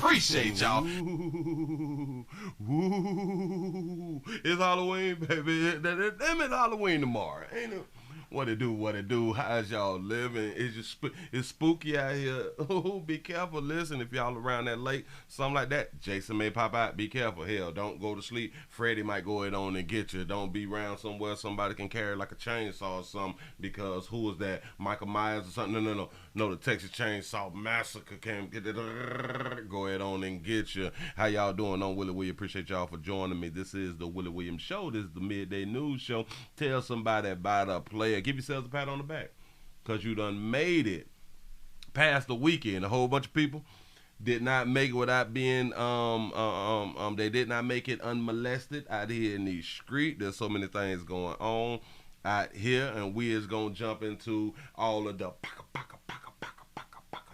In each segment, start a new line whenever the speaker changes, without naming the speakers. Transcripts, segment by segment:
Appreciate y'all.
It's Halloween, baby. Damn it, Halloween tomorrow. Ain't it? What it do? What it do? How's y'all living? It's spooky out here. Oh, be careful. Listen, if y'all around that lake, something like that, Jason may pop out. Be careful. Hell, don't go to sleep. Freddy might go ahead on and get you. Don't be around somewhere somebody can carry like a chainsaw or something, because who was that? Michael Myers or something? No. The Texas Chainsaw Massacre came get it. Go ahead on and get you. How y'all doing? On Willie Williams. Appreciate y'all for joining me. This is the Willie Williams Show. This is the Midday News Show. Tell somebody about a player. Give yourselves a pat on the back, because you done made it past the weekend. A whole bunch of people did not make it without being they did not make it unmolested out here in these streets. There's so many things going on out here, and we is gonna jump into all of the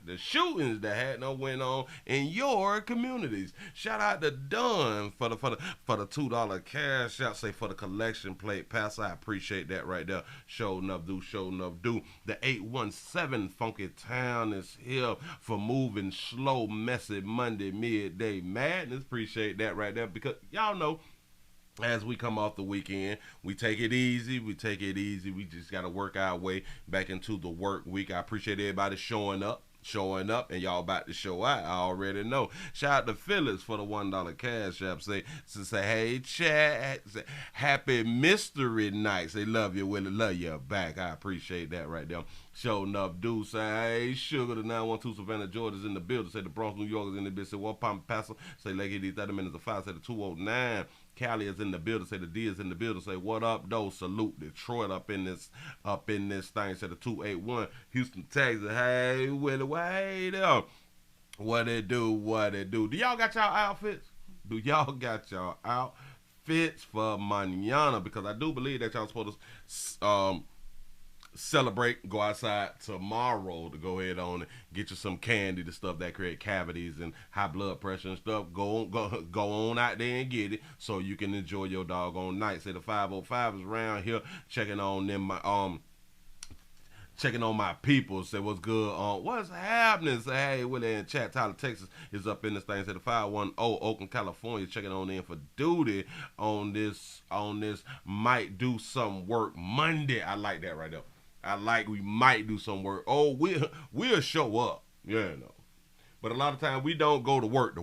the shootings that had no went on in your communities. Shout out to Dunn for the $2 cash out. Say for the collection plate. Pastor, I appreciate that right there. Show enough do. The 817 Funky Town is here for moving slow, messy Monday midday madness. Appreciate that right there, because y'all know, as we come off the weekend, we take it easy. We just got to work our way back into the work week. I appreciate everybody showing up, and y'all about to show out. I already know. Shout out to Phyllis for the $1 cash app. Say hey, chat. Say, happy mystery night. Say, love you, Willie. Love you back. I appreciate that right there. Show enough do. Say, hey, Sugar, the 912 Savannah, Georgia's in the building. Say, the Bronx, New York is in the building. Say, what Palm Paso? Say, Lake 30 minutes of 5. Say, the 209. Cali is in the building. Say, the D is in the building. Say, what up, though? Salute Detroit up in this thing. Say, the 281 Houston, Texas. Hey, Willie, wait up. What it do? Do y'all got y'all outfits? Do y'all got y'all outfits for mañana? Because I do believe that y'all supposed to celebrate, go outside tomorrow to go ahead on and get you some candy, the stuff that create cavities and high blood pressure and stuff. Go on out there and get it so you can enjoy your doggone night. Say the 505 is around here checking on them, checking on my people. Say what's good on what's happening. Say hey, Willie in chat. Tyler, Texas is up in this thing. Say the 510 Oakland, California, checking on in for duty on this might do some work Monday. I like that right there. I like we might do some work. Oh, we'll show up. Yeah, no. But a lot of times we don't go to work.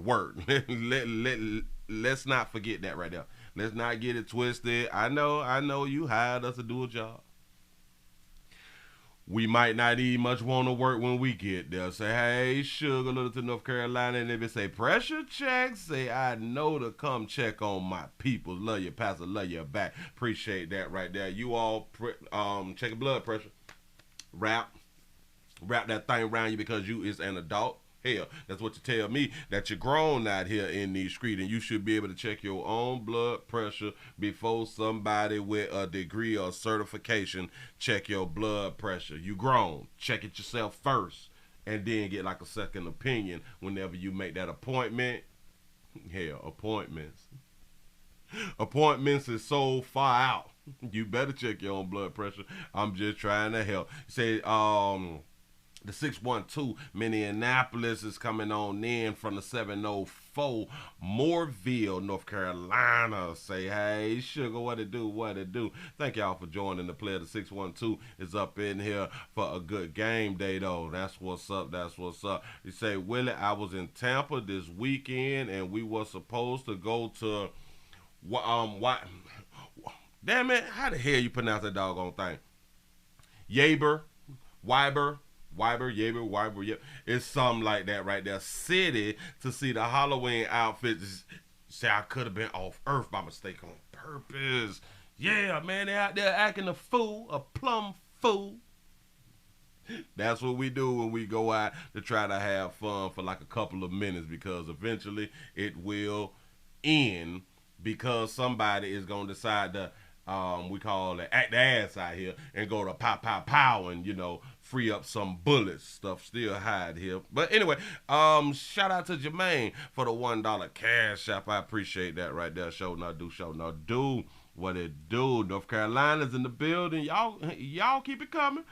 Let's not forget that right there. Let's not get it twisted. I know you hired us to do a job. We might not even much want to work when we get there. Say, hey, Sugar, little to North Carolina, and if it say pressure check, say, I know to come check on my people. Love you, Pastor, love you back. Appreciate that right there. You all checking blood pressure. Wrap that thing around you because you is an adult. Hell, that's what you tell me, that you're grown out here in these streets, and you should be able to check your own blood pressure before somebody with a degree or certification check your blood pressure. You grown. Check it yourself first, and then get like a second opinion whenever you make that appointment. Hell, appointments is so far out. You better check your own blood pressure. I'm just trying to help. Say, the 612 Minneapolis is coming on in from the 704 Mooreville, North Carolina. Say, hey, Sugar, what it do? Thank y'all for joining the player. The 612 is up in here for a good game day, though. That's what's up. You say, Willie, I was in Tampa this weekend, and we were supposed to go to, what? Damn it, how the hell you pronounce that doggone thing? Ybor, yep. It's something like that right there. City to see the Halloween outfits. Say I could have been off Earth by mistake on purpose. Yeah, man, they out there acting a fool, a plumb fool. That's what we do when we go out to try to have fun for like a couple of minutes, because eventually it will end, because somebody is going to decide to we call it act the ass out here and go to pow and free up some bullets. Stuff still hide here. But anyway, shout out to Jermaine for the $1 cash app. I appreciate that right there. Show not do what it do. North Carolina's in the building. Y'all keep it coming.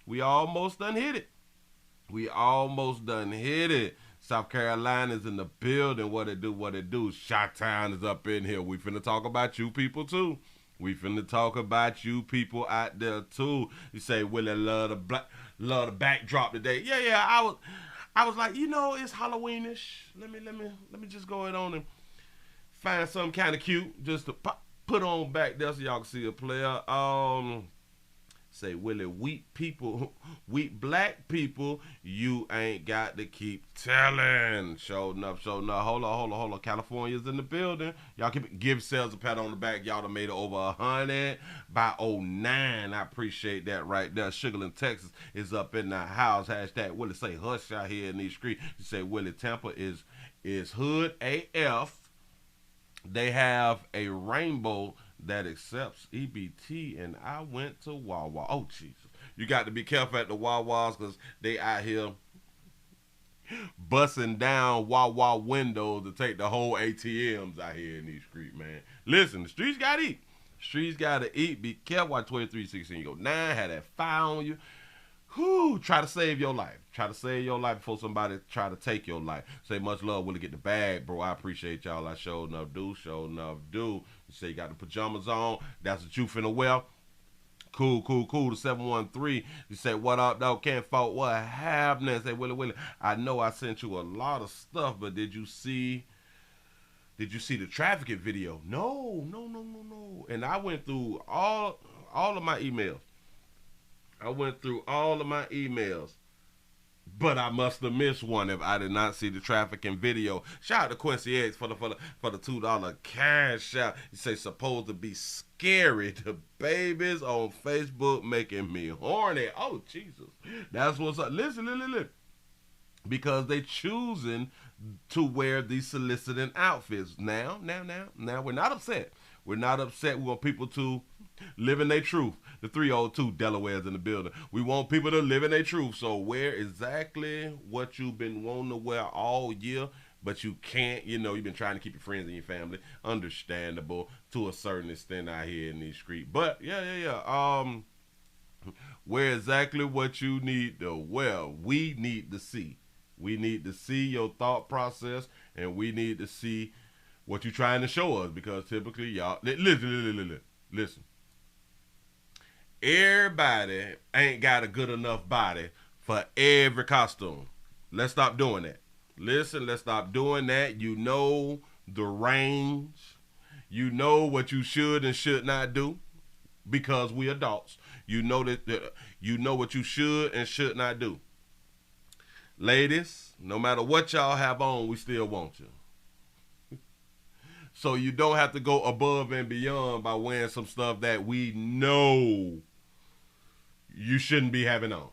We almost done hit it. South Carolina's in the building. What it do? What it do? Chi-Town is up in here. We finna talk about you people too. We finna talk about you people out there too. You say Willie love the backdrop today. Yeah, yeah. I was like, it's Halloweenish. Let me just go ahead on and find something kind of cute just to put on back there so y'all can see a player. Say Willie, weak black people, you ain't got to keep telling. Show enough. Hold on. California's in the building. Y'all give yourselves a pat on the back. Y'all done made it over 100 by '09. I appreciate that right there. Sugarland, Texas is up in the house. Hashtag Willie say hush out here in these streets. You say Willie, Tampa is hood AF. They have a rainbow that accepts EBT, and I went to Wawa. Oh, Jesus. You got to be careful at the Wawas because they out here busting down Wawa windows to take the whole ATMs out here in these streets, man. Listen, the streets got to eat. Streets got to eat. Be careful. Watch 2316. You go 9, had that fire on you. Whew, try to save your life. Try to save your life before somebody try to take your life. Say much love, Willie, get the bag, bro. I appreciate y'all. I sure enough do. You say you got the pajamas on. That's what you finna wear. Cool. The 713. You say, what up, though? Can't fault what happened. Say, Willie, I know I sent you a lot of stuff, but did you see the trafficking video? No. And I went through all of my emails. But I must have missed one if I did not see the trafficking video. Shout out to Quincy X for the $2 cash out. You say supposed to be scary. The babies on Facebook making me horny. Oh, Jesus. That's what's up. Listen. Because they choosing to wear these soliciting outfits. Now, we're not upset. We want people to live in their truth. The 302 Delaware's in the building. We want people to live in their truth. So wear exactly what you've been wanting to wear all year, but you can't. You've been trying to keep your friends and your family. Understandable to a certain extent out here in these streets. But yeah. Wear exactly what you need to wear. We need to see. We need to see your thought process, and we need to see what you're trying to show us, because typically y'all listen. Everybody ain't got a good enough body for every costume. Let's stop doing that. Listen, let's stop doing that. You know the range. You know what you should and should not do, because we adults. You know you know what you should and should not do. Ladies, no matter what y'all have on, we still want you. So you don't have to go above and beyond by wearing some stuff that we know you shouldn't be having on.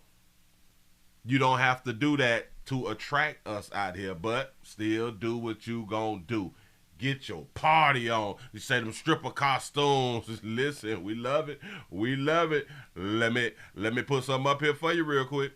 You don't have to do that to attract us out here, but still do what you gonna do. Get your party on. You say them stripper costumes. Listen, we love it. Let me put something up here for you real quick.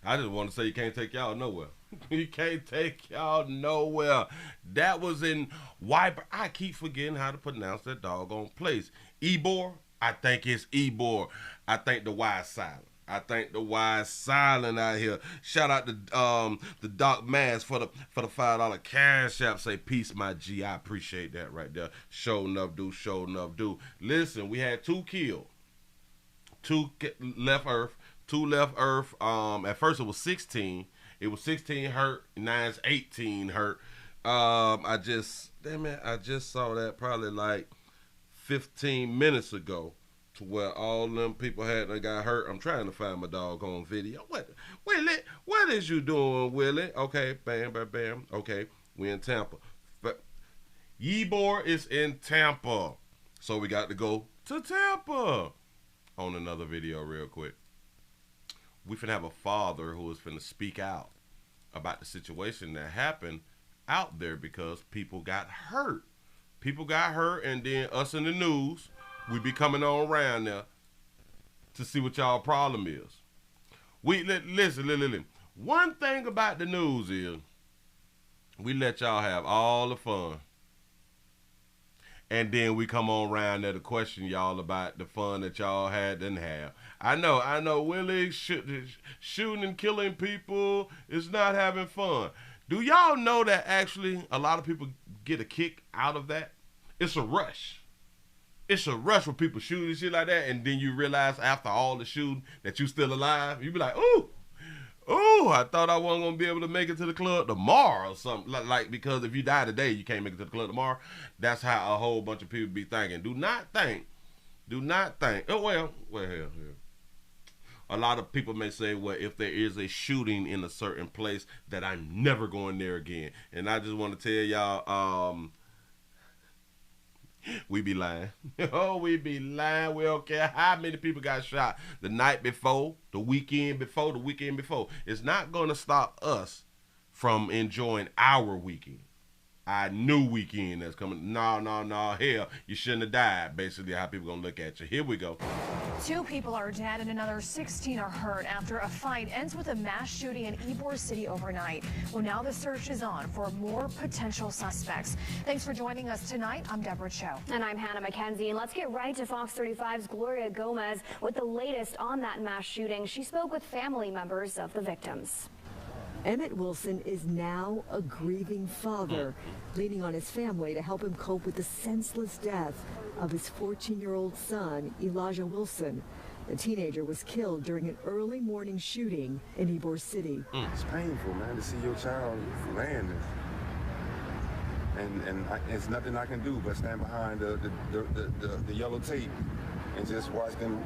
I just want to say you can't take y'all nowhere. You can't take y'all nowhere. That was in Ybor. I keep forgetting how to pronounce that doggone place. Ybor? I think it's Ybor. I think the Y is silent. I think the Y is silent out here. Shout out to the Doc Mass for the $5 cash app. Say peace, my G. I appreciate that right there. Show enough do. Listen, we had 2 killed. 2 left Earth. 2 left Earth. At first it was 16. It was 16 hurt. Now it's 18 hurt. I just saw that probably like 15 minutes ago, to where all them people they got hurt. I'm trying to find my doggone video. Willie, what is you doing, Willie? Okay, bam, bam, bam. Okay, we in Tampa. But Ybor is in Tampa, so we got to go to Tampa on another video real quick. We finna have a father who is finna speak out about the situation that happened out there, because people got hurt. People got hurt, and then us in the news, we be coming on around there to see what y'all problem is. Listen. One thing about the news is we let y'all have all the fun, and then we come on around there to question y'all about the fun that y'all didn't have. I know, Willie, shooting and killing people is not having fun. Do y'all know that actually a lot of people get a kick out of that? It's a rush. It's a rush when people shoot and shit like that, and then you realize after all the shooting that you still alive. You be like, ooh, I thought I wasn't going to be able to make it to the club tomorrow or something. Like, because if you die today, you can't make it to the club tomorrow. That's how a whole bunch of people be thinking. Do not think. Oh, well, hell. A lot of people may say, well, if there is a shooting in a certain place, that I'm never going there again. And I just want to tell y'all, we be lying. Oh, we be lying. We don't care how many people got shot the night before, the weekend before. It's not going to stop us from enjoying our weekend. Our new weekend that's coming. No. Hell, you shouldn't have died. Basically, how people gonna look at you. Here we go.
2 people are dead and another 16 are hurt after a fight ends with a mass shooting in Ybor City overnight. Well, now the search is on for more potential suspects. Thanks for joining us tonight. I'm Deborah Cho.
And I'm Hannah McKenzie. And let's get right to Fox 35's Gloria Gomez with the latest on that mass shooting. She spoke with family members of the victims.
Emmett Wilson is now a grieving father, leaning on his family to help him cope with the senseless death of his 14-year-old son, Elijah Wilson. The teenager was killed during an early morning shooting in Ybor City.
It's painful, man, to see your child landing. And it's nothing I can do but stand behind the yellow tape and just watch them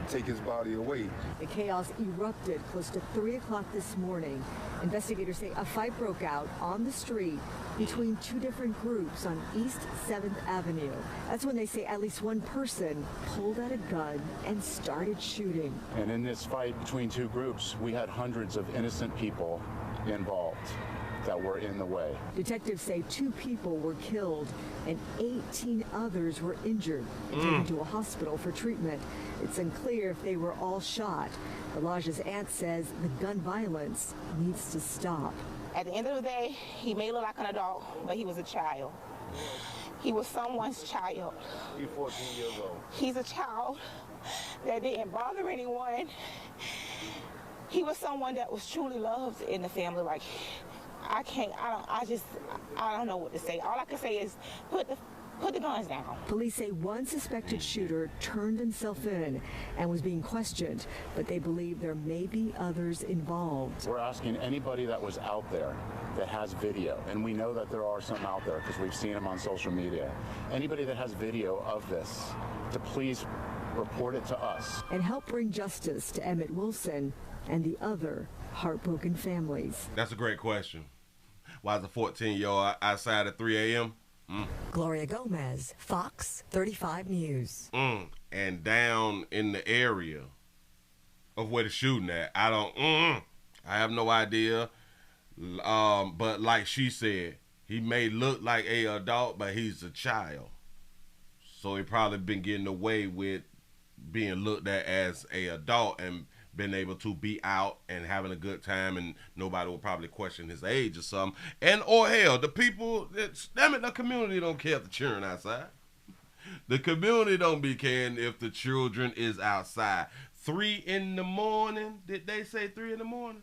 take his body away.
The chaos erupted close to 3 o'clock this morning. Investigators say a fight broke out on the street between 2 different groups on East 7th Avenue. That's when they say at least one person pulled out a gun and started shooting.
And in this fight between 2 groups, we had hundreds of innocent people involved that were in the way.
Detectives say 2 people were killed and 18 others were injured and taken to a hospital for treatment. It's unclear if they were all shot. Elijah's aunt says the gun violence needs to stop.
At the end of the day, he may look like an adult, but he was a child. He was someone's child.
He's 14 years old.
He's a child that didn't bother anyone. He was someone that was truly loved in the family. Like, I don't know what to say. All I can say is put the guns down.
Police say one suspected shooter turned himself in and was being questioned, but they believe there may be others involved.
We're asking anybody that was out there that has video, and we know that there are some out there because we've seen them on social media. Anybody that has video of this, to please report it to us.
And help bring justice to Emmett Wilson and the other heartbroken families.
That's a great question. Why is a 14-year-old outside at 3 a.m.?
Gloria Gomez, Fox 35 News.
And down in the area of where the shooting at, I have no idea. But like she said, he may look like a adult, but he's a child. So he probably been getting away with being looked at as a adult and been able to be out and having a good time, and nobody will probably question his age or something. And or hell, the people, the community don't care if the children outside. The community don't be caring if the children is outside. 3 in the morning. Did they say 3 in the morning?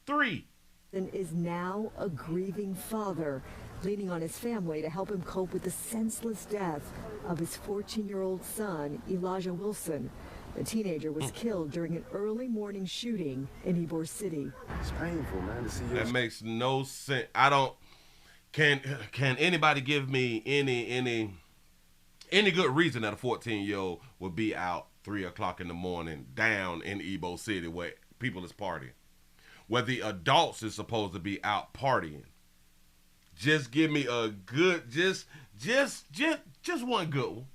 3.
And is now a grieving father, leaning on his family to help him cope with the senseless death of his 14-year-old son, Elijah Wilson. The teenager was killed during an early morning shooting in Ybor City.
It's painful, man, to see your...
That makes no sense. Can anybody give me any good reason that a 14-year-old would be out 3 o'clock in the morning down in Ybor City where people is partying, where the adults is supposed to be out partying? Just give me a good, just one good one.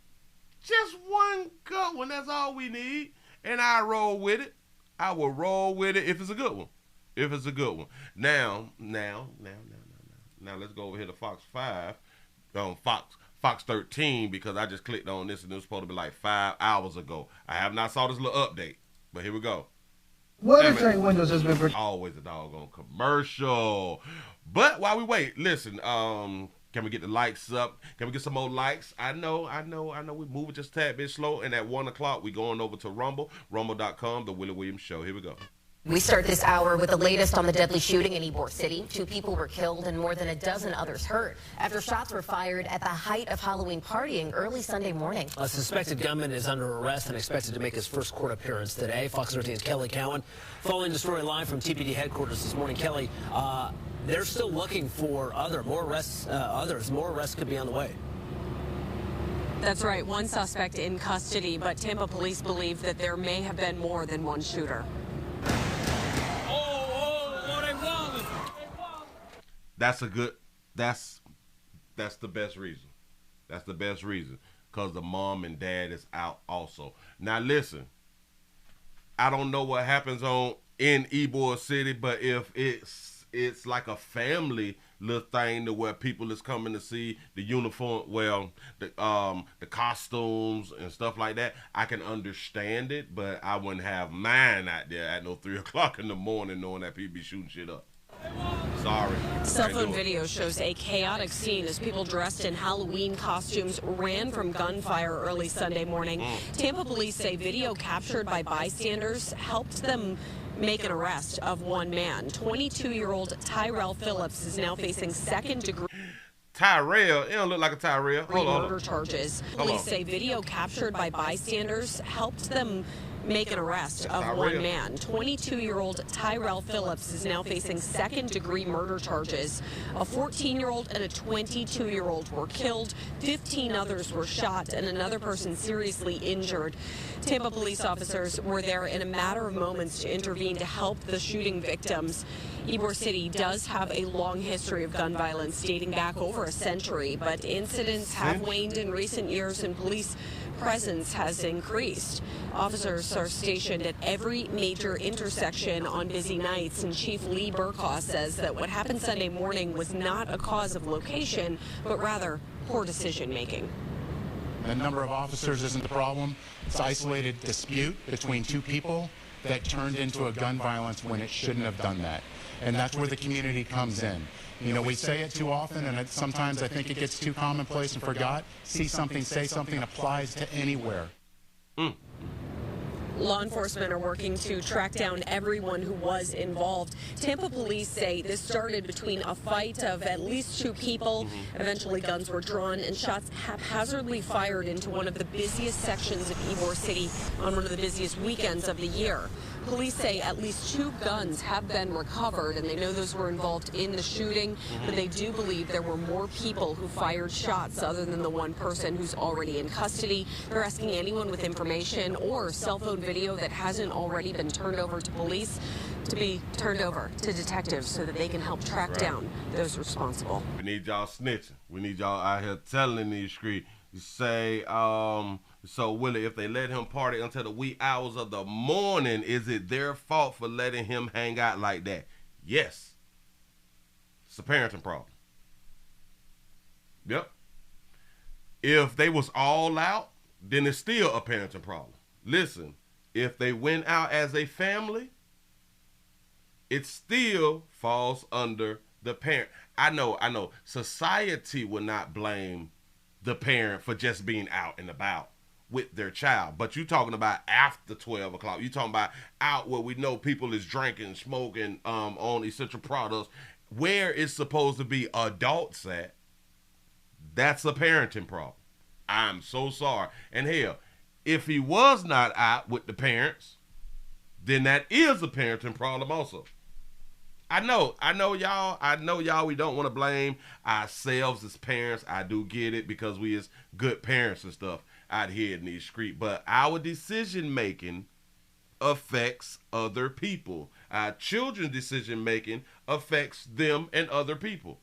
Just one good one. That's all we need. And I roll with it. I will roll with it if it's a good one. If it's a good one. Now, let's go over here to Fox 5. Fox 13, because I just clicked on this and it was supposed to be like 5 hours ago. I have not saw this little update, but here we go.
Water tank windows has been
always a doggone commercial. But while we wait, listen, can we get the likes up? Can we get some more likes? I know we're moving just a tad bit slow, and at 1 o'clock we going over to rumble.com, the Willie Williams Show. Here we go.
We start this hour with the latest on the deadly shooting in Ybor City. 2 people were killed and more than a dozen others hurt after shots were fired at the height of Halloween partying early Sunday morning.
A suspected gunman is under arrest and expected to make his first court appearance today. Fox 13's Kelly Cowan following the story live from TPD headquarters this morning. Kelly, they're still looking for more arrests. More arrests could be on the way.
That's right. One suspect in custody, but Tampa police believe that there may have been more than one shooter.
That's the best reason. That's the best reason, because the mom and dad is out also. Now listen, I don't know what happens in Ybor City, but if it's like a family little thing to where people is coming to see the uniform, the costumes and stuff like that, I can understand it, but I wouldn't have mine out there at no 3 o'clock in the morning knowing that people be shooting shit up. Sorry.
Cell phone video shows a chaotic scene as people dressed in Halloween costumes ran from gunfire early Sunday morning. Tampa police say video captured by bystanders helped them make an arrest of one man. 22-year-old Tyrell Phillips is now facing second-degree.
Tyrell? It don't look like a Tyrell.
Murder charges. Police say video captured by bystanders helped them make an arrest of one man. 22-year-old Tyrell Phillips is now facing second-degree murder charges. A 14-year-old and a 22-year-old were killed. 15 others were shot and another person seriously injured. Tampa police officers were there in a matter of moments to intervene to help the shooting victims. Ybor City does have a long history of gun violence dating back over a century, but incidents have waned in recent years and police presence has increased. Officers are stationed at every major intersection on busy nights, and Chief Lee Burkaw says that what happened Sunday morning was not a cause of location, but rather poor decision making.
The number of officers isn't the problem. It's isolated dispute between 2 people that turned into a gun violence when it shouldn't have done that. And that's where the community comes in. You know, we say it too often, and sometimes I think it gets too commonplace and forgot. See something, say something applies to anywhere.
Law enforcement are working to track down everyone who was involved. Tampa police say this started between a fight of at least 2 people. Eventually, guns were drawn and shots haphazardly fired into one of the busiest sections of Ybor City on one of the busiest weekends of the year. Police say at least 2 guns have been recovered, and they know those were involved in the shooting, but they do believe there were more people who fired shots other than the one person who's already in custody. They're asking anyone with information or cell phone video that hasn't already been turned over to police to be turned over to detectives so that they can help track down those responsible.
We need y'all snitching. We need y'all out here telling these streets. You say, so Willie, if they let him party until the wee hours of the morning, is it their fault for letting him hang out like that? Yes. It's a parenting problem. Yep. If they was all out, then it's still a parenting problem. Listen, if they went out as a family, it still falls under the parent. I know. Society will not blame the parent for just being out and about with their child. But you talking about after 12 o'clock. You talking about out where we know people is drinking, smoking on essential products, where it's supposed to be adults at. That's a parenting problem. I'm so sorry. And hell, if he was not out with the parents, then that is a parenting problem also. I know y'all. We don't want to blame ourselves as parents. I do get it because we is good parents and stuff out here in these streets. But our decision making affects other people. Our children's decision making affects them and other people.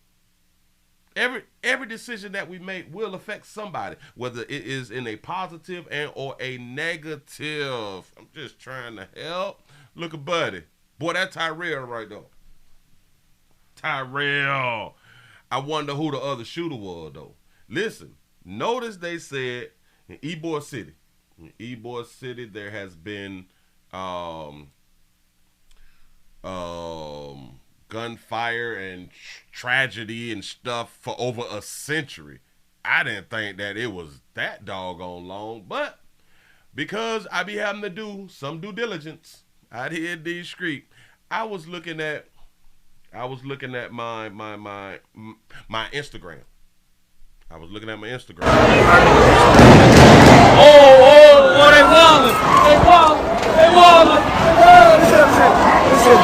Every decision that we make will affect somebody, whether it is in a positive and or a negative. I'm just trying to help. Look at Buddy. Boy, that Tyrell right there. Tyrell. I wonder who the other shooter was, though. Listen, notice they said in Ybor City. In Ybor City, there has been gunfire and tragedy and stuff for over a century. I didn't think that it was that doggone long, but because I be having to do some due diligence out here in these streets, I was looking at my Instagram. I was looking at my Instagram.
Oh, they wallin'. Listen.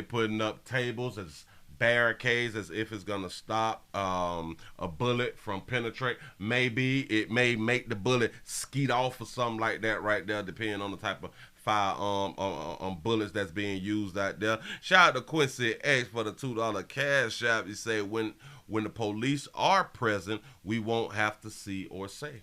Putting up tables as barricades as if it's gonna stop a bullet from penetrate. Maybe it may make the bullet skeet off or something like that right there, depending on the type of firearm bullets that's being used out there. Shout out to Quincy X for the $2 cash app. He said when the police are present, we won't have to see or say.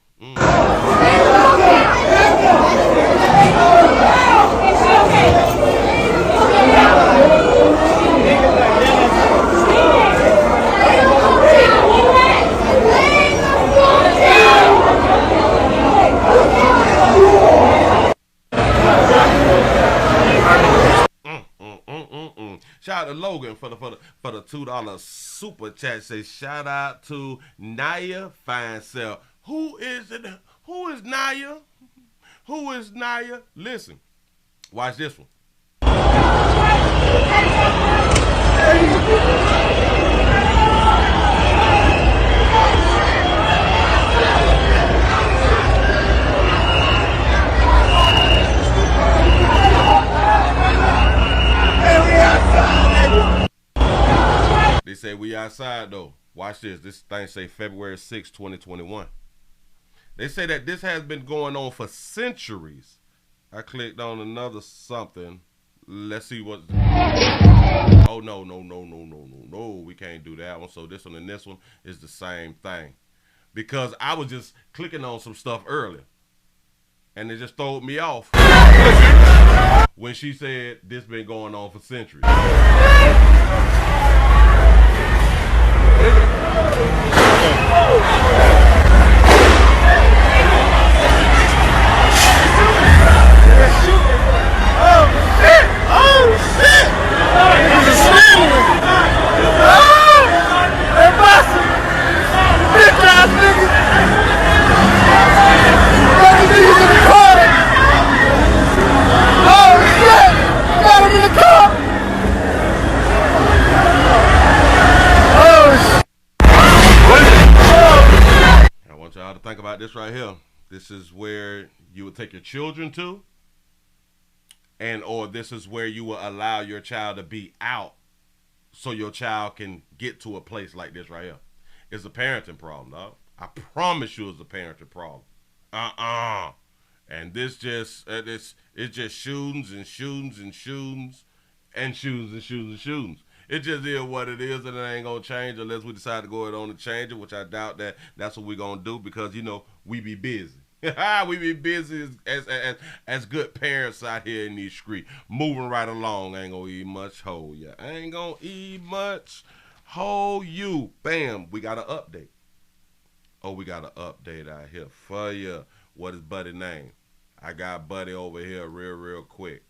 Shout out to Logan for the $2 super chat. Say shout out to Naya Finecell. Who is it? Who is Naya? Who is Naya? Listen, watch this one. They say we outside though. Watch this. This thing say February 6, 2021. They say that this has been going on for centuries. I clicked on another something. Let's see what. Oh, no. We can't do that one. So this one and this one is the same thing. Because I was just clicking on some stuff earlier. And it just threw me off. When she said this been going on for centuries. Think about this right here. This is where you would take your children to, and or this is where you will allow your child to be out so your child can get to a place like this right here. It's a parenting problem, dog. I promise you it's a parenting problem. And this just it's just shootings and shootings and shootings and shootings and shootings and shootings. It just is what it is, and it ain't gonna change unless we decide to go ahead on and change it, which I doubt that that's what we're gonna do because, you know, we be busy. We be busy as good parents out here in these streets. Moving right along, ain't gonna eat much hoe ya. Ain't gonna eat much hoe you. Bam, we got an update. Oh, we got an update out here for you. What is Buddy's name? I got Buddy over here real quick.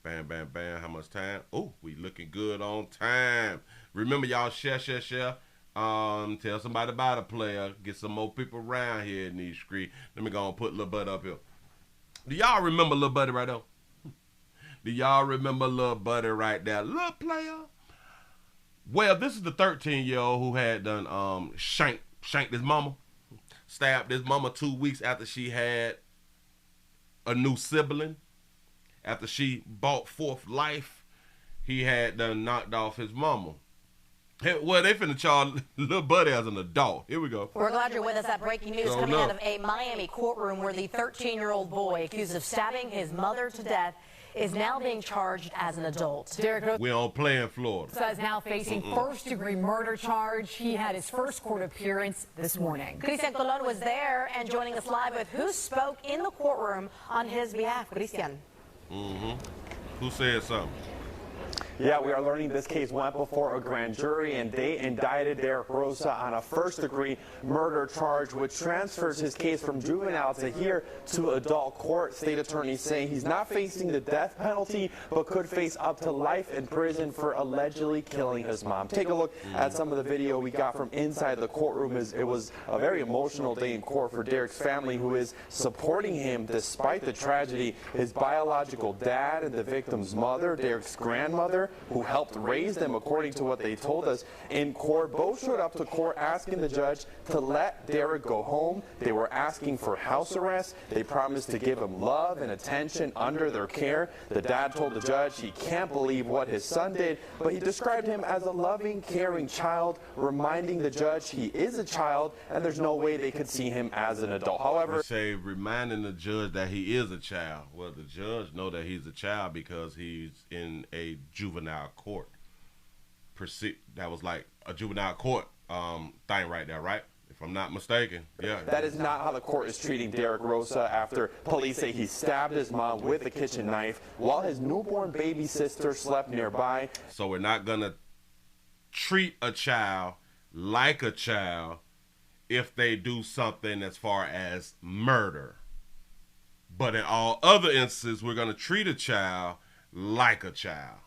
Bam, bam, bam. How much time? Oh, we looking good on time. Remember, y'all, share. Tell somebody about a player. Get some more people around here in these streets. Let me go and put Lil Buddy up here. Do y'all remember Lil Buddy right there? Do y'all remember Lil Buddy right there? Lil player. Well, this is the 13-year-old who had done shanked his mama. Stabbed his mama 2 weeks after she had a new sibling. After she brought forth life, he had done knocked off his mama. Well, they finna charge Lil Buddy as an adult. Here we go.
We're glad you're with us. That breaking news coming out of a Miami courtroom where the 13-year-old boy accused of stabbing his mother to death is now being charged as an adult.
Derek, we on play in Florida.
So is now facing first-degree murder charge. He had his first court appearance this morning.
Cristian Colon was there and joining us live with who spoke in the courtroom on his behalf. Cristian.
Who said something?
Yeah, we are learning this case went before a grand jury, and they indicted Derek Rosa on a first-degree murder charge, which transfers his case from juvenile to here to adult court. State attorneys saying he's not facing the death penalty, but could face up to life in prison for allegedly killing his mom. Take a look at some of the video we got from inside the courtroom. It was a very emotional day in court for Derek's family, who is supporting him despite the tragedy. His biological dad and the victim's mother, Derek's grandmother, who helped raise them, according to what they told us in court, both showed up to court asking the judge to let Derek go home. They were asking for house arrest. They promised to give him love and attention under their care. The dad told the judge he can't believe what his son did, but he described him as a loving, caring child, reminding the judge he is a child and there's no way they could see him as an adult. However,
they say reminding the judge that he is a child. Well, the judge know that he's a child because he's in a juvenile court. That was like a juvenile court thing right there, right? If I'm not mistaken. Yeah.
That is not how the court is treating Derek Rosa after police say he stabbed his mom with a kitchen knife while his newborn baby sister slept nearby.
So we're not going to treat a child like a child if they do something as far as murder. But in all other instances, we're going to treat a child like a child.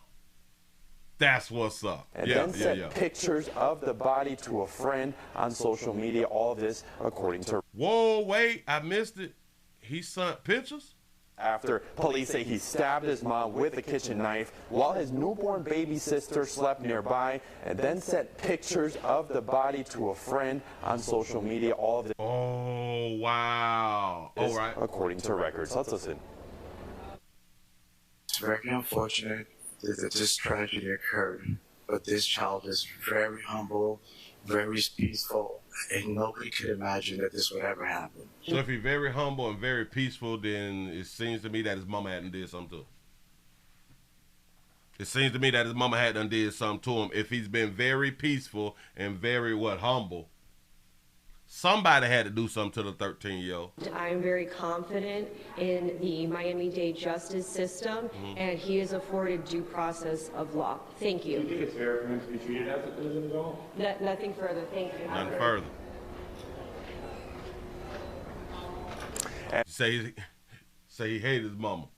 That's what's up.
And then sent pictures of the body to a friend on social media. All of this according to...
Whoa, wait, I missed it. He sent pictures?
After police say he stabbed his mom with a kitchen knife while his newborn baby sister slept nearby, and then sent pictures of the body to a friend on social media. All of this...
Oh, wow. All right.
According to records. Let's listen.
It's very unfortunate that this tragedy occurred, but this child is very humble, very peaceful, and nobody could imagine that this would ever happen.
So if he's very humble and very peaceful, then it seems to me that his mama hadn't did something to him. It seems to me that his mama hadn't did something to him. If he's been very peaceful and very, humble, somebody had to do something to the 13-year-old.
I'm very confident in the Miami-Dade justice system, and he is afforded due process of law. Thank you.
Do you think it's fair for him to be treated as an adult?
Nothing further. Thank you.
Nothing further. Say he hated his mama.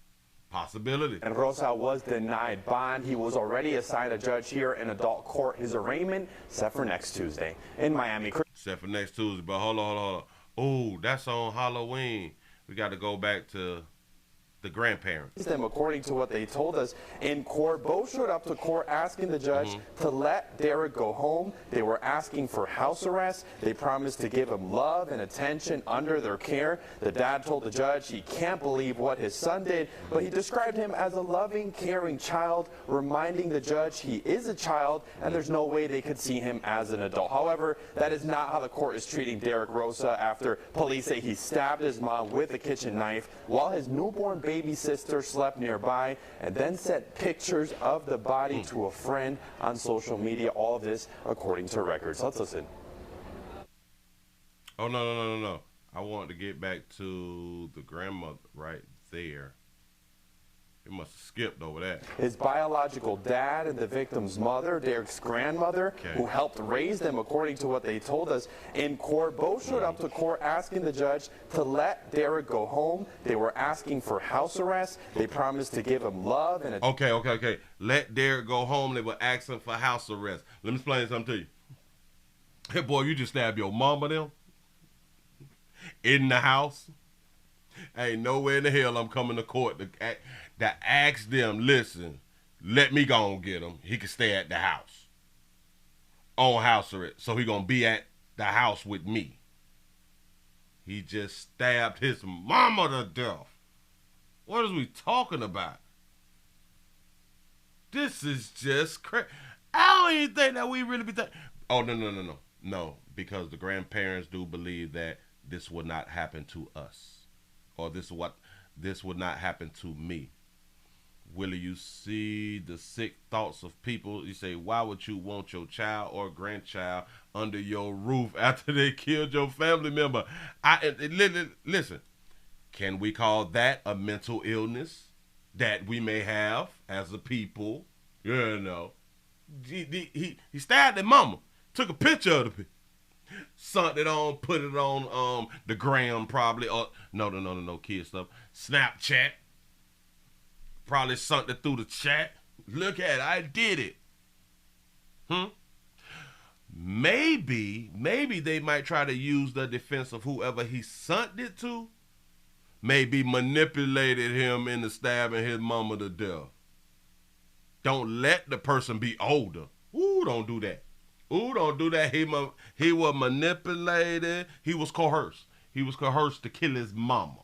Possibility.
And Rosa was denied bond. He was already assigned a judge here in adult court. His arraignment set for next Tuesday in Miami.
Set for next Tuesday, but hold on. Oh, that's on Halloween. We got to go back to the grandparents.
Them, according to what they told us in court, both showed up to court asking the judge to let Derek go home. They were asking for house arrest. They promised to give him love and attention under their care. The dad told the judge he can't believe what his son did, but he described him as a loving, caring child, reminding the judge he is a child and there's no way they could see him as an adult. However, that is not how the court is treating Derek Rosa after police say he stabbed his mom with a kitchen knife while his newborn baby sister slept nearby, and then sent pictures of the body to a friend on social media. All of this according to records. Let's listen.
Oh, no. I want to get back to the grandmother right there. He must have skipped over that.
His biological dad and the victim's mother, Derek's grandmother, who helped raise them, according to what they told us in court, both showed up to court asking the judge to let Derek go home. They were asking for house arrest. They promised to give him love and
Okay. Let Derek go home. They were asking for house arrest. Let me explain something to you. Hey, boy, you just stabbed your mama them in the house. Ain't nowhere in the hell I'm coming to court to ask them, listen, let me go and get him. He can stay at the house on house arrest. So he gonna be at the house with me. He just stabbed his mama to death. What is we talking about? This is just crazy. I don't even think that we really be thinking. Oh, no. No, because the grandparents do believe that this would not happen to us. Or this would not happen to me. Willie, you see the sick thoughts of people. You say, why would you want your child or grandchild under your roof after they killed your family member? Listen, can we call that a mental illness that we may have as a people? You know, he stabbed their mama, took a picture of the picture. Sent it on, put it on the gram probably, or no kid stuff. Snapchat. Probably sent it through the chat. Look at it, I did it. Maybe they might try to use the defense of whoever he sent it to. Maybe manipulated him into stabbing his mama to death. Don't let the person be older. Ooh, don't do that. Ooh, don't do that. He was manipulated. He was coerced. He was coerced to kill his mama.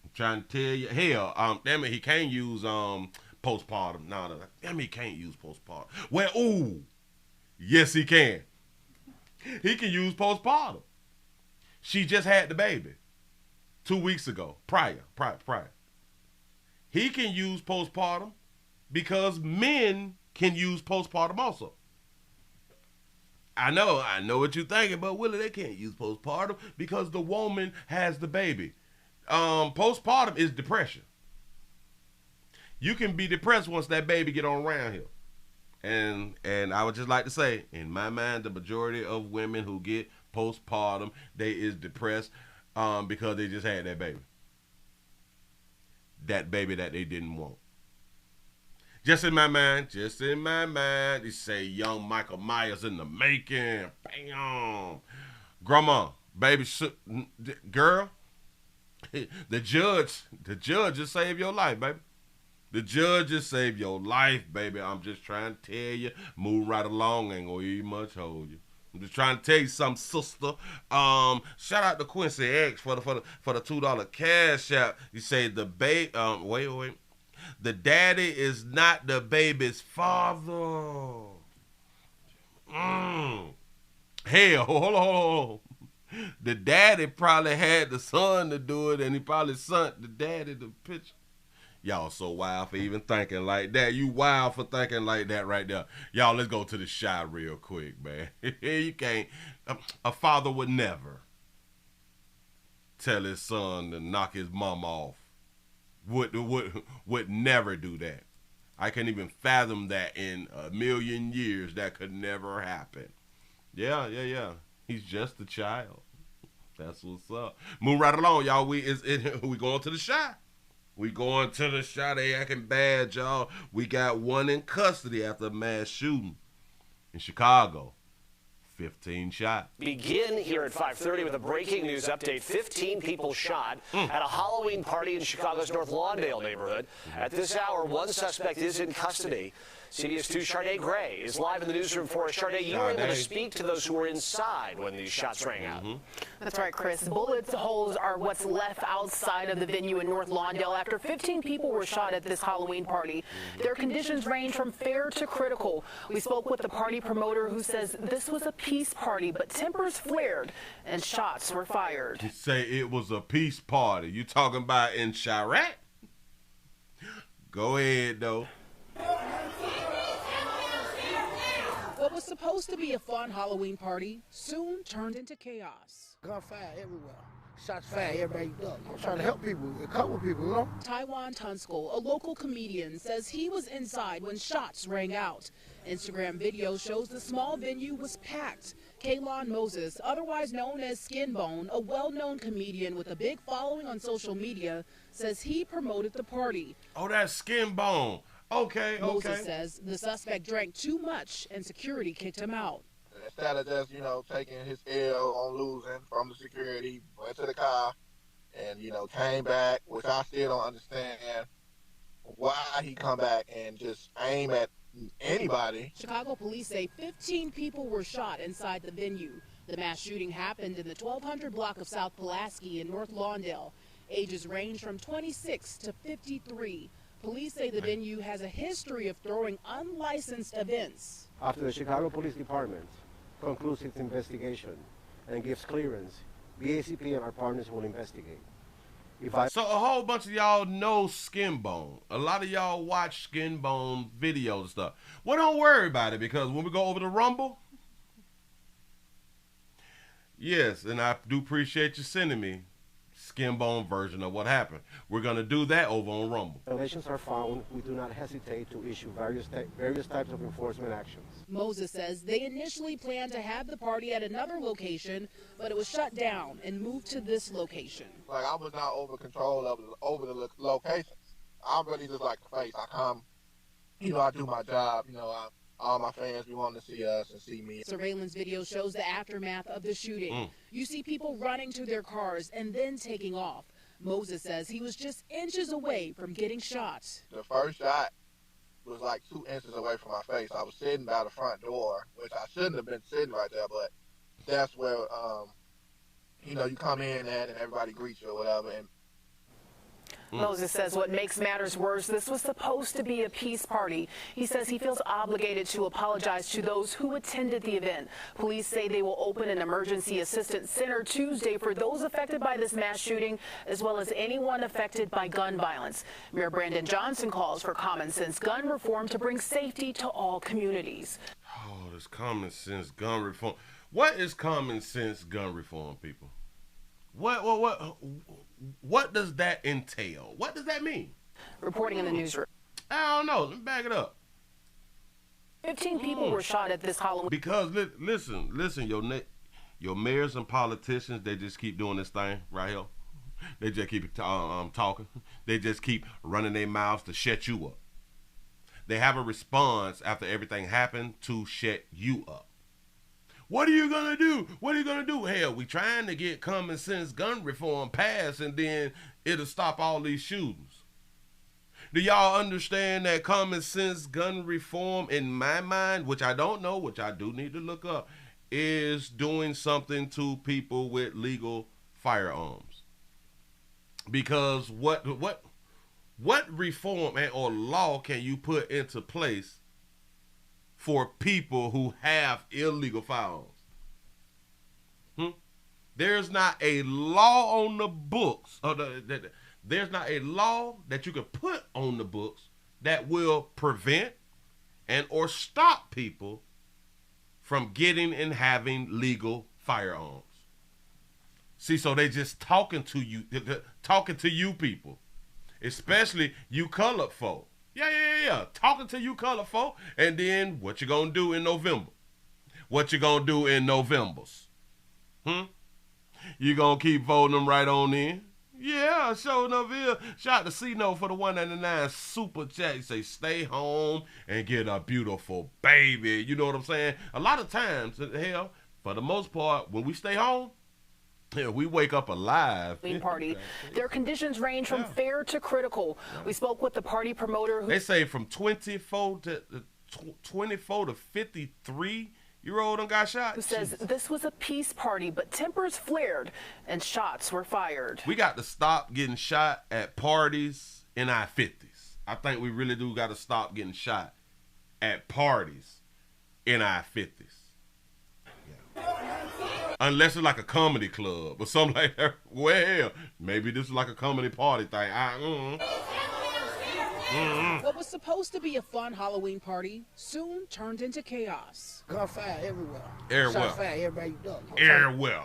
I'm trying to tell you. Hell, damn it, he can't use postpartum. No, damn it, he can't use postpartum. Well, ooh, yes he can. He can use postpartum. She just had the baby 2 weeks ago, prior. He can use postpartum because men can use postpartum also. I know what you're thinking, but Willie, they can't use postpartum because the woman has the baby. Postpartum is depression. You can be depressed once that baby get on around here. And I would just like to say, in my mind, the majority of women who get postpartum, they is depressed because they just had that baby. That baby that they didn't want. Just in my mind, they say young Michael Myers in the making. Bam. Grandma, baby, girl, the judge just saved your life, baby. The judge just saved your life, baby. I'm just trying to tell you, move right along, ain't gonna even much hold you. I'm just trying to tell you something, sister. Shout out to Quincy X for the $2 cash out. You say the baby, wait. The daddy is not the baby's father. Hell, hold on. The daddy probably had the son to do it, and he probably sent the daddy the picture. Y'all so wild for even thinking like that. You wild for thinking like that right there. Y'all, let's go to the shot real quick, man. You can't. A father would never tell his son to knock his mom off. Would never do that. I can't even fathom that in a million years. That could never happen. Yeah. He's just a child. That's what's up. Move right along, y'all. We going to the shot. We going to the shot. They acting bad, y'all. We got one in custody after a mass shooting in Chicago. 15 shot.
Begin here at 5:30 with a breaking news update. 15 people shot at a Halloween party in Chicago's North Lawndale neighborhood. At this hour, one suspect is in custody. CBS 2's Sharday Gray is live in the newsroom for us. Sharday, you were able to speak to those who were inside when these shots rang out.
That's right, Chris. Bullet holes are what's left outside of the venue in North Lawndale after 15 people were shot at this Halloween party. Their conditions range from fair to critical. We spoke with the party promoter who says this was a peace party, but tempers flared and shots were fired.
You say it was a peace party. You talking about in Chirac? Go ahead, though.
What was supposed to be a fun Halloween party soon turned into chaos.
Gunfire everywhere. shots fired, everybody duck. I'm trying to help people, a couple people, you know?
Taiwan Tunskul, a local comedian, says he was inside when shots rang out. Instagram video shows the small venue was packed. Kaylon Moses, otherwise known as Skinbone, a well-known comedian with a big following on social media, says he promoted the party.
Oh, that's Skinbone. Okay,
Moses says the suspect drank too much and security kicked him out.
Instead of just, taking his L on losing from the security, went to the car and, came back, which I still don't understand why he come back and just aim at anybody.
Chicago police say 15 people were shot inside the venue. The mass shooting happened in the 1200 block of South Pulaski in North Lawndale. Ages range from 26 to 53. Police say the venue has a history of throwing unlicensed events.
After the Chicago Police Department concludes its investigation and gives clearance, BACP and our partners will investigate.
So a whole bunch of y'all know Skinbone. A lot of y'all watch Skinbone videos and stuff. Well, don't worry about it, because when we go over to Rumble, yes, and I do appreciate you sending me Skinbone version of what happened. We're going to do that over on Rumble.
Violations are found, we do not hesitate to issue various types of enforcement actions.
Moses says they initially planned to have the party at another location, but it was shut down and moved to this location.
Like, I was not over control over the locations. I'm really just like the face. I come, I do my job, all my fans be wanting to see us and see me.
Surveillance video shows the aftermath of the shooting. You see people running to their cars and then taking off. Moses says he was just inches away from getting shot.
The first shot was like 2 inches away from my face. I was sitting by the front door, which I shouldn't have been sitting right there, but that's where, you come in at and everybody greets you or whatever. And
Moses says what makes matters worse, this was supposed to be a peace party. He says he feels obligated to apologize to those who attended the event. Police say they will open an emergency assistance center Tuesday for those affected by this mass shooting, as well as anyone affected by gun violence. Mayor Brandon Johnson calls for common sense gun reform to bring safety to all communities.
Oh, this common sense gun reform. What is common sense gun reform, people? What does that entail? What does that mean?
Reporting in the newsroom.
I don't know. Let me back it up.
15 people were shot at this Halloween.
Because listen, your mayors and politicians, they just keep doing this thing right here. They just keep talking. They just keep running their mouths to shut you up. They have a response after everything happened to shut you up. What are you going to do? What are you going to do? Hell, we trying to get common sense gun reform passed, and then it'll stop all these shootings. Do y'all understand that common sense gun reform, in my mind, which I don't know, which I do need to look up, is doing something to people with legal firearms? Because what reform or law can you put into place for people who have illegal firearms? There's not a law on the books, or there's not a law that you can put on the books that will prevent and or stop people from getting and having legal firearms. See, so they just talking to you people, especially you colored folk. Yeah. Talking to you colored folk. And then what you gonna do in November? What you gonna do in Novembers? You gonna keep voting them right on in? Yeah, sure enough here. Shout out to C-No for the 199 super chat. You say stay home and get a beautiful baby. You know what I'm saying? A lot of times, hell, for the most part, when we stay home, yeah, we wake up alive.
Party. Their conditions range from fair to critical. We spoke with the party promoter.
They say from 24 to 53-year-old and got shot.
Who says this was a peace party, but tempers flared and shots were fired.
We got to stop getting shot at parties in our 50s. I think we really do got to stop getting shot at parties in our 50s. Unless it's like a comedy club or something like that. Well, maybe this is like a comedy party thing.
What was supposed to be a fun Halloween party soon turned into chaos.
Gunfire everywhere.
Everywhere.
Shot fire, everybody duck.
Everywhere.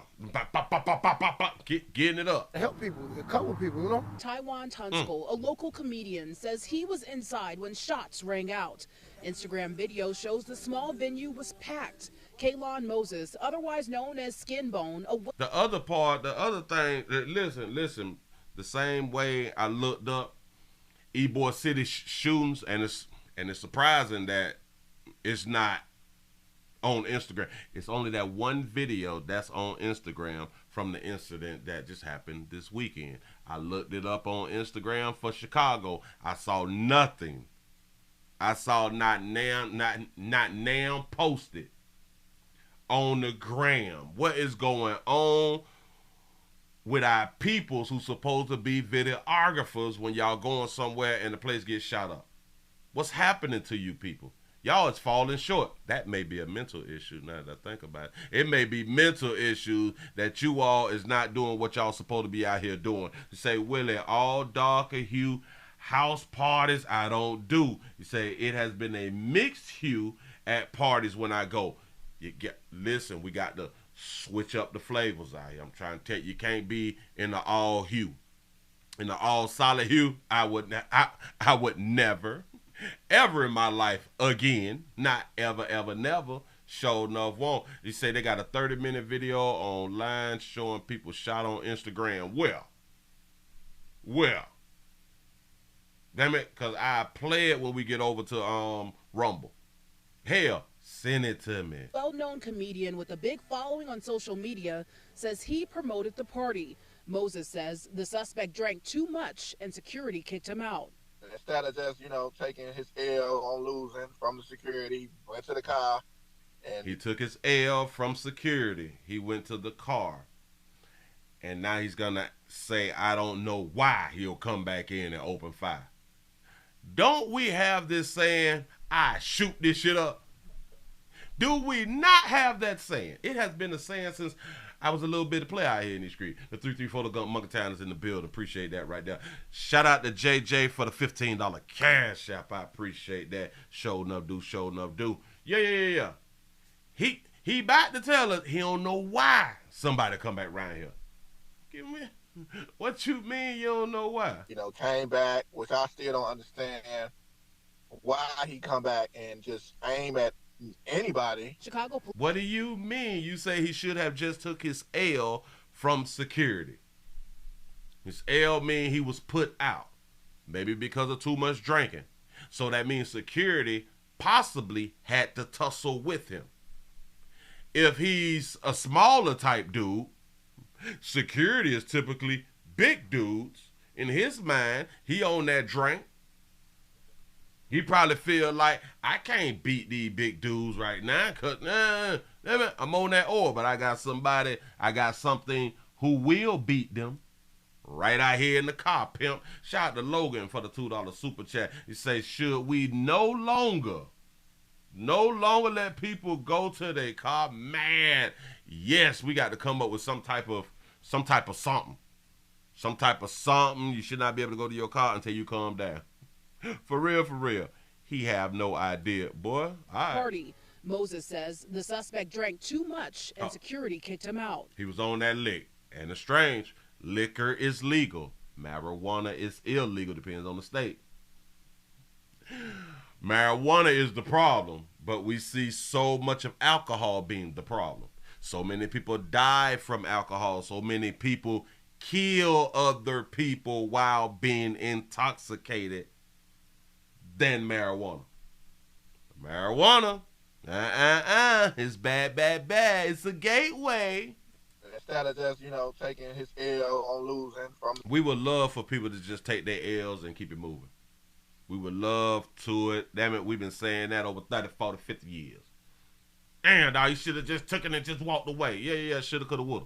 Getting it up.
Help people, a couple people, you know?
Taiwan Tunskul, a local comedian, says he was inside when shots rang out. Instagram video shows the small venue was packed. Kaylon Moses, otherwise known as Skinbone,
The other thing, listen, the same way I looked up Ybor City shootings, and it's surprising that it's not on Instagram. It's only that one video that's on Instagram from the incident that just happened this weekend. I looked it up on Instagram for Chicago. I saw nothing. I saw not now posted on the gram. What is going on with our peoples who supposed to be videographers when y'all going somewhere and the place gets shot up? What's happening to you people? Y'all is falling short. That may be a mental issue now that I think about it. It may be mental issues that you all is not doing what y'all supposed to be out here doing. You say, Willie, all darker hue house parties I don't do. You say, it has been a mixed hue at parties when I go. Listen, we got to switch up the flavors out here. I'm trying to tell you, you can't be in the all hue. In the all solid hue, I would never, ever in my life again, not ever, never, show enough won't. You say they got a 30-minute video online showing people shot on Instagram. Well, damn it, because I play it when we get over to Rumble. Hell, send it to me.
Well-known comedian with a big following on social media says he promoted the party. Moses says the suspect drank too much and security kicked him out.
Instead of just, taking his L on losing from the security, went to the car. And
he took his L from security. He went to the car. And now he's going to say, I don't know why he'll come back in and open fire. Don't we have this saying, I shoot this shit up? Do we not have that saying? It has been a saying since I was a little bit of player out here in the street. The 334 the Monkey Town is in the building. Appreciate that right there. Shout out to JJ for the $15 cash app. I appreciate that. Show enough do. Yeah. He about to tell us he don't know why somebody come back around here. Give me, what you mean you don't know why?
Came back, which I still don't understand why he come back and just aim at anybody.
Chicago.
What do you mean? You say he should have just took his L from security. His L mean he was put out. Maybe because of too much drinking. So that means security possibly had to tussle with him. If he's a smaller type dude, security is typically big dudes. In his mind, he on that drink. He probably feel like, I can't beat these big dudes right now because I'm on that oil, but I got something who will beat them right out here in the car, pimp. Shout out to Logan for the $2 super chat. He says, should we no longer let people go to their car? Man, yes, we got to come up with some type of something. Some type of something. You should not be able to go to your car until you calm down. For real. He have no idea, boy. All right.
Party. Moses says the suspect drank too much and security kicked him out.
He was on that lick. And it's strange. Liquor is legal. Marijuana is illegal. Depends on the state. Marijuana is the problem, but we see so much of alcohol being the problem. So many people die from alcohol. So many people kill other people while being intoxicated than marijuana. Marijuana, it's bad. It's a gateway.
Instead of just, taking his L on losing from.
We would love for people to just take their L's and keep it moving. We would love to it. Damn it, we've been saying that over 30, 40, 50 years. And you should have just took it and just walked away. Yeah, shoulda, coulda, woulda.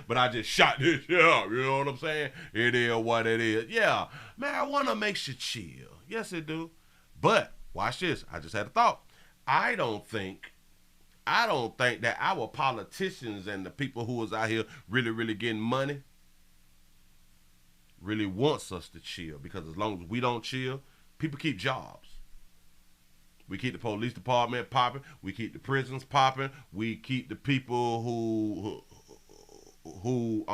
But I just shot this shit up, you know what I'm saying? It is what it is. Yeah, marijuana makes you chill. Yes, it do. But, watch this. I just had a thought. I don't think that our politicians and the people who is out here really getting money really wants us to chill. Because as long as we don't chill, people keep jobs. We keep the police department popping. We keep the prisons popping. We keep the people who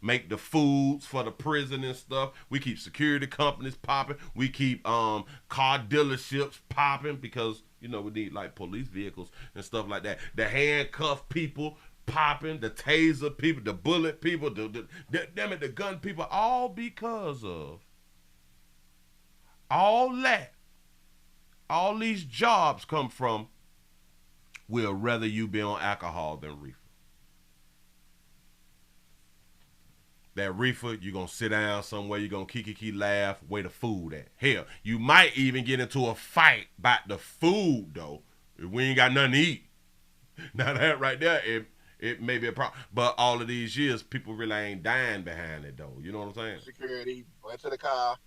make the foods for the prison and stuff. We keep security companies popping. We keep car dealerships popping because, you know, we need like police vehicles and stuff like that. The handcuff people popping, the taser people, the bullet people, the gun people, all because of all that. All these jobs come from, we'd rather you be on alcohol than reefer. That reefer, you're going to sit down somewhere, you're going to kiki laugh, where the food at. Hell, you might even get into a fight about the food, though, if we ain't got nothing to eat. Now that right there, it may be a problem. But all of these years, people really ain't dying behind it, though. You know what I'm saying?
Security, went to the car,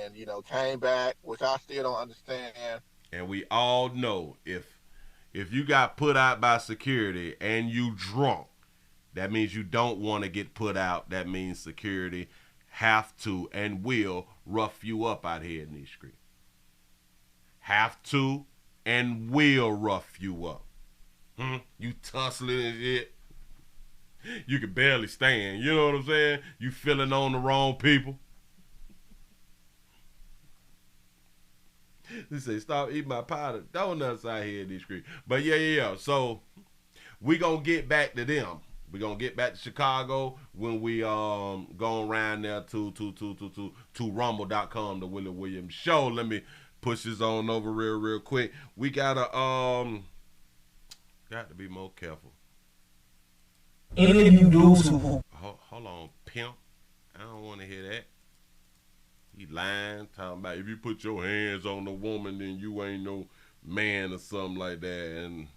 and, you know, came back, which I still don't understand.
And we all know if you got put out by security and you drunk, that means you don't want to get put out. That means security have to and will rough you up out here in these streets. Have to and will rough you up. You tussling and shit. You can barely stand. You know what I'm saying? You feeling on the wrong people. They say, stop eating my powder donuts out here in these streets. But yeah. So we gonna get back to them. We gonna get back to Chicago when we go around there to rumble.com, the Willie Williams Show. Let me push this on over real quick. We gotta got to be more careful.
Any of you dudes who
hold on, pimp. I don't want to hear that. He lying, talking about if you put your hands on the woman, then you ain't no man or something like that. And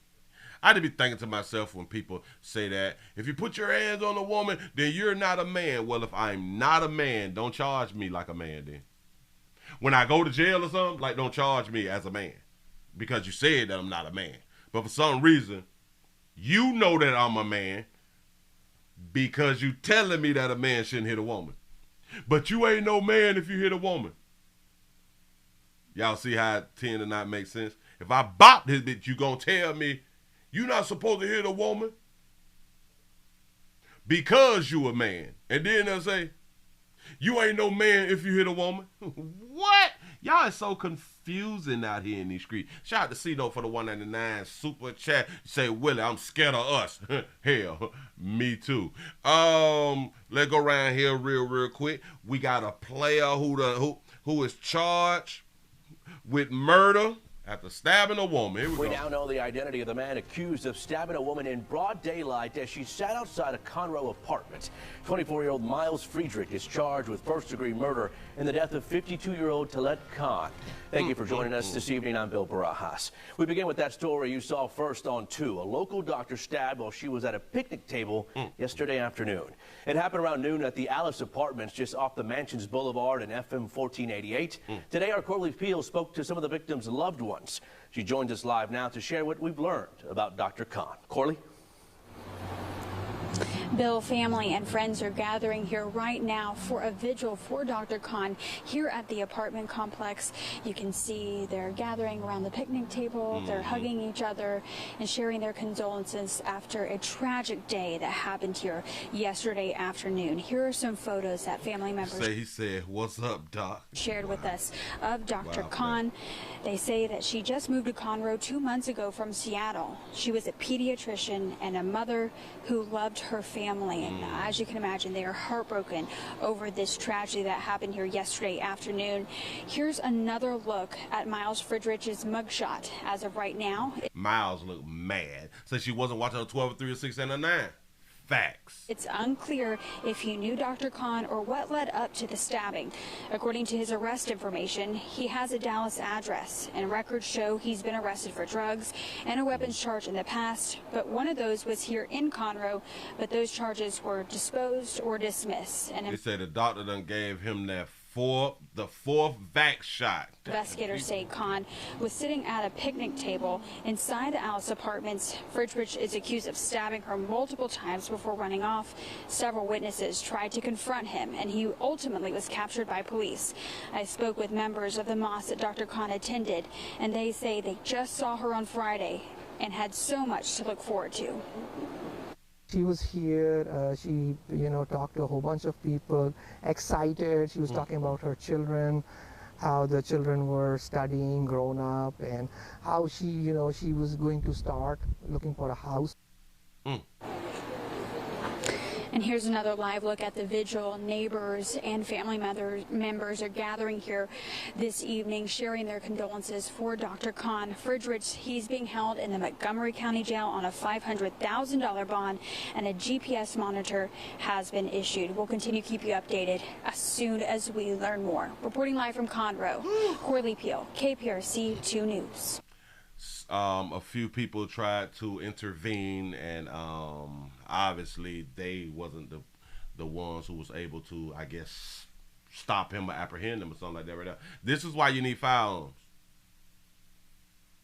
I just be thinking to myself when people say that, if you put your hands on a woman, then you're not a man. Well, if I'm not a man, don't charge me like a man then. When I go to jail or something, like, don't charge me as a man because you said that I'm not a man. But for some reason, you know that I'm a man because you telling me that a man shouldn't hit a woman. But you ain't no man if you hit a woman. Y'all see how it tend to not make sense? If I bop this bitch, you gonna tell me you not supposed to hit a woman because you a man. And then they'll say, you ain't no man if you hit a woman. What? Y'all is so confusing out here in these streets. Shout out to C-Note for the 199 super chat. Say, Willie, I'm scared of us. Hell, me too. Let's go around here real quick. We got a player who is charged with murder after stabbing a woman.
We now know the identity of the man accused of stabbing a woman in broad daylight as she sat outside a Conroe apartment. 24-year-old Miles Friedrich is charged with first-degree murder in the death of 52-year-old Talet Khan. Thank you for joining us this evening. I'm Bill Barajas. We begin with that story you saw first on 2. A local doctor stabbed while she was at a picnic table yesterday afternoon. It happened around noon at the Alice Apartments just off the Mansions Boulevard and FM 1488. Today, our Corley Peel spoke to some of the victims' loved ones. She joins us live now to share what we've learned about Dr. Khan. Corley?
Bill, family and friends are gathering here right now for a vigil for Dr. Khan here at the apartment complex. You can see they're gathering around the picnic table. They're hugging each other and sharing their condolences after a tragic day that happened here yesterday afternoon. Here are some photos that family members
he said, "What's up, Doc?"
shared with us of Dr. Khan. They say that she just moved to Conroe 2 months ago from Seattle. She was a pediatrician and a mother who loved her family. And as you can imagine, they are heartbroken over this tragedy that happened here yesterday afternoon. Here's another look at Miles Friedrich's mugshot. As of right now,
Miles looked mad. Said she wasn't watching a 12, 3, or 6, and a 9. Facts.
It's unclear if he knew Dr. Khan or what led up to the stabbing. According to his arrest information, he has a Dallas address, and records show he's been arrested for drugs and a weapons charge in the past, but one of those was here in Conroe, but those charges were disposed or dismissed. And
they said the doctor done gave him that fourth vax shot.
Investigators say Khan was sitting at a picnic table inside the Alice apartments. Fridrich is accused of stabbing her multiple times before running off. Several witnesses tried to confront him, and he ultimately was captured by police. I spoke with members of the mosque that Dr. Khan attended, and they say they just saw her on Friday and had so much to look forward to.
She was here, she, talked to a whole bunch of people, excited. She was talking about her children, how the children were studying, grown up, and how she, she was going to start looking for a house.
And here's another live look at the vigil. Neighbors and family members are gathering here this evening, sharing their condolences for Dr. Khan. Fridrich, he's being held in the Montgomery County Jail on a $500,000 bond, and a GPS monitor has been issued. We'll continue to keep you updated as soon as we learn more. Reporting live from Conroe, Corley Peel, KPRC 2 News.
A few people tried to intervene, and obviously they wasn't the ones who was able to, I guess, stop him or apprehend him or something like that right now. This is why you need firearms.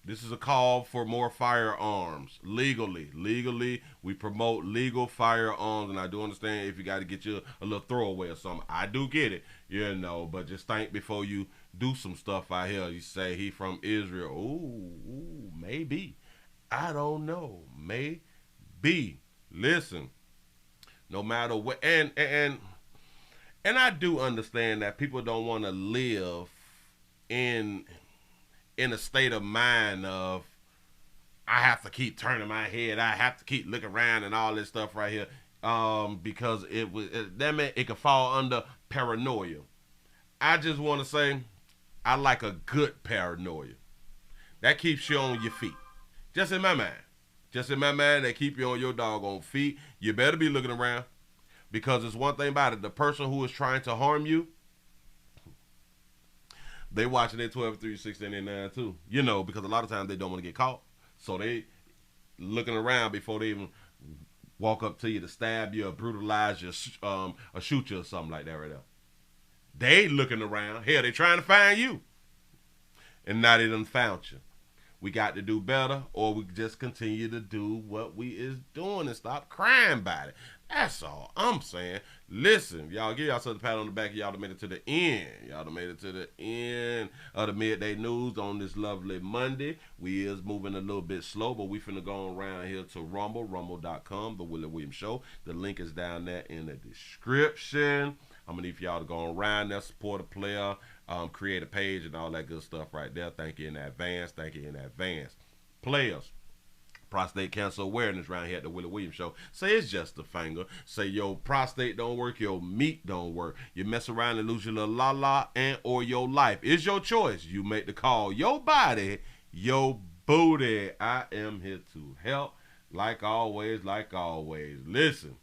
This is a call for more firearms legally. We promote legal firearms, and I do understand if you got to get you a little throwaway or something. I do get it, but just think before you do some stuff out here. You say he from Israel. Ooh, maybe. I don't know. Maybe. Listen, no matter what, and I do understand that people don't want to live in a state of mind of, I have to keep turning my head, I have to keep looking around and all this stuff right here, because it could fall under paranoia. I just want to say, I like a good paranoia. That keeps you on your feet. Just in my mind. They keep you on your doggone feet. You better be looking around, because there's one thing about it. The person who is trying to harm you, they watching their 12, 3, 16, and 9 too. Because a lot of times they don't want to get caught. So they looking around before they even walk up to you to stab you or brutalize you or shoot you or something like that right there. They looking around. Hell, they trying to find you. And now they done found you. We got to do better, or we just continue to do what we is doing and stop crying about it. That's all I'm saying. Listen, y'all, give yourself a pat on the back. Y'all done made it to the end. Y'all done made it to the end of the Midday News on this lovely Monday. We is moving a little bit slow, but we finna go around here to rumble.com, the Willie Williams Show. The link is down there in the description. I'm going to need for y'all to go around there, support a player, create a page and all that good stuff right there. Thank you in advance. Players, prostate cancer awareness around here at the Willie Williams Show. Say it's just a finger. Say your prostate don't work, your meat don't work. You mess around and lose your little la-la and or your life. It's your choice. You make the call. Your body, your booty. I am here to help. Like always. Listen.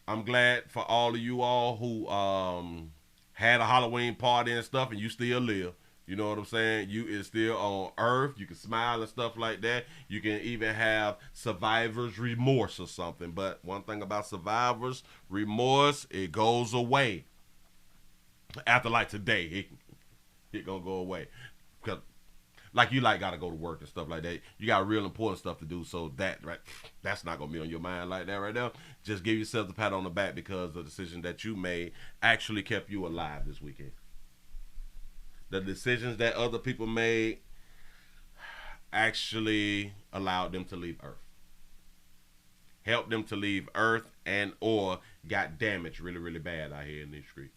I'm glad for all of you all who had a Halloween party and stuff, and you still live. You know what I'm saying? You is still on earth. You can smile and stuff like that. You can even have survivor's remorse or something. But one thing about survivor's remorse, it goes away. After like today, it gonna go away. Because like you gotta go to work and stuff like that. You got real important stuff to do, so that's not gonna be on your mind like that right now. Just give yourself a pat on the back because the decision that you made actually kept you alive this weekend. The decisions that other people made actually allowed them to leave Earth. Helped them to leave Earth and or got damaged really, really bad out here in these streets.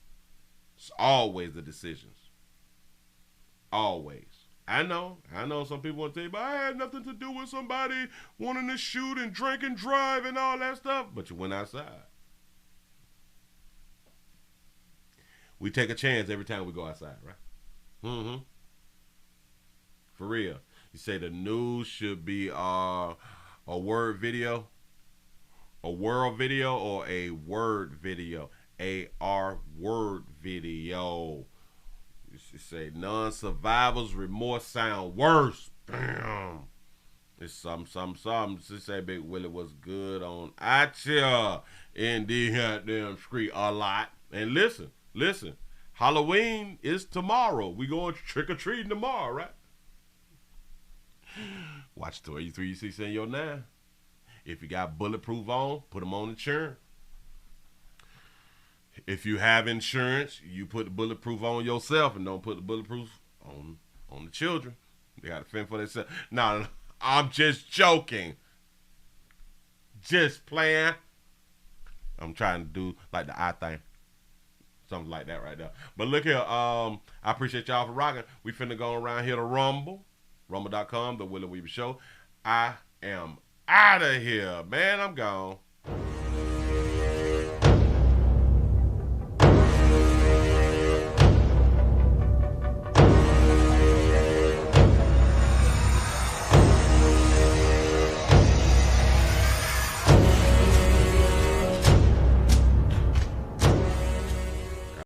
It's always the decisions. Always. I know some people want to tell you, but I had nothing to do with somebody wanting to shoot and drink and drive and all that stuff. But you went outside. We take a chance every time we go outside, right? For real. You say the news should be a word video, a world video, or a word video, AR word video. You should say non-survivors remorse sound worse. Bam. It's something. She say Big Willie was good on at ya in the goddamn street a lot. And listen, Listen, Halloween is tomorrow. We going trick-or-treating tomorrow, right? Watch 23 in your 9. If you got bulletproof on, put them on insurance. If you have insurance, you put the bulletproof on yourself and don't put the bulletproof on the children. They got to fend for themselves. No, I'm just joking. Just playing. I'm trying to do like the eye thing. Something like that right there. But look here, I appreciate y'all for rocking. We finna go around here to Rumble. Rumble.com, the Willie Weaver Show. I am out of here, man. I'm gone.